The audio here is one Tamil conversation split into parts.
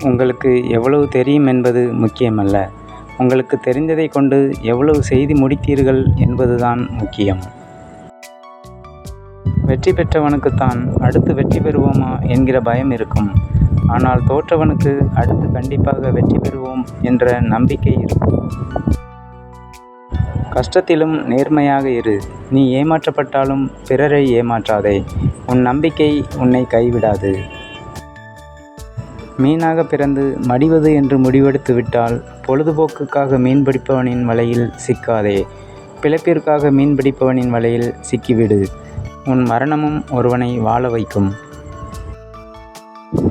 உங்களுக்கு எவ்வளவு தெரியும் என்பது முக்கியமல்ல, உங்களுக்கு தெரிந்ததை கொண்டு எவ்வளவு செய்து முடித்தீர்கள் என்பதுதான் முக்கியம். வெற்றி பெற்றவனுக்குத்தான் அடுத்து வெற்றி பெறுவோமா என்கிற பயம் இருக்கும். ஆனால் தோற்றவனுக்கு அடுத்து கண்டிப்பாக வெற்றி பெறுவோம் என்ற நம்பிக்கை இருக்கும். கஷ்டத்திலும் நேர்மையாக இரு. நீ ஏமாற்றப்பட்டாலும் பிறரை ஏமாற்றாதே. உன் நம்பிக்கை உன்னை கைவிடாது. மீனாக பிறந்து மடிவது என்று முடிவெடுத்து விட்டால் பொழுதுபோக்குக்காக மீன்பிடிப்பவனின் வலையில் சிக்காதே. பிழைப்பிற்காக மீன்பிடிப்பவனின் வலையில் சிக்கிவிடு. உன் மரணமும் ஒருவனை வாழ வைக்கும்.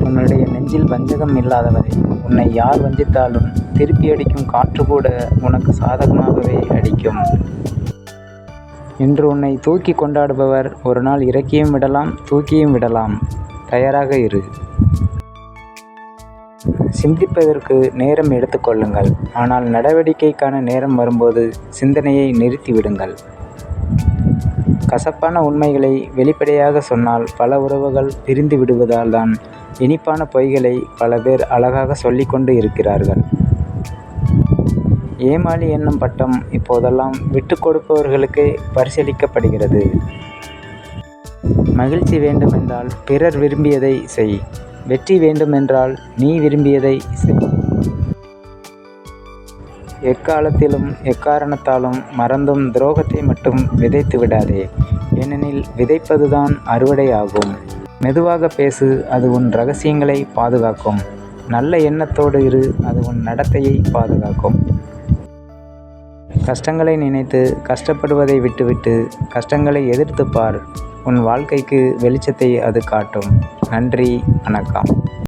உன்னுடைய நெஞ்சில் வஞ்சகம் இல்லாதவரை உன்னை யார் வஞ்சித்தாலும் திருப்பி அடிக்கும் காற்று கூட உனக்கு சாதகமாகவே அடிக்கும். இன்று உன்னை தூக்கி கொண்டாடுபவர் ஒரு நாள் இறக்கியும் விடலாம், தூக்கியும் விடலாம். தயாராக இரு. சிந்திப்பதற்கு நேரம் எடுத்துக்கொள்ளுங்கள். ஆனால் நடவடிக்கைக்கான நேரம் வரும்போது சிந்தனையை நிறுத்திவிடுங்கள். கசப்பான உண்மைகளை வெளிப்படையாக சொன்னால் பல உறவுகள் பிரிந்து விடுவதால் தான் இனிப்பான பொய்களை பல பேர் அழகாக சொல்லிக்கொண்டு இருக்கிறார்கள். ஏமாளி என்னும் பட்டம் இப்போதெல்லாம் விட்டு கொடுப்பவர்களுக்கே பரிசீலிக்கப்படுகிறது. மகிழ்ச்சி வேண்டுமென்றால் பிறர் விரும்பியதை செய். வெற்றி வேண்டுமென்றால் நீ விரும்பியதை செய். எக்காலத்திலும் எக்காரணத்தாலும் மறந்தும் துரோகத்தை மட்டும் விதைத்து விடாதே. ஏனெனில் விதைப்பதுதான் அறுவடை ஆகும். மெதுவாக பேசு, அது உன் இரகசியங்களை பாதுகாக்கும். நல்ல எண்ணத்தோடு இரு, அது உன் நடத்தையை பாதுகாக்கும். கஷ்டங்களை நினைத்து கஷ்டப்படுவதை விட்டுவிட்டு கஷ்டங்களை எதிர்த்து பார். உன் வாழ்க்கைக்கு வெளிச்சத்தை அது காட்டும். நன்றி, வணக்கம்.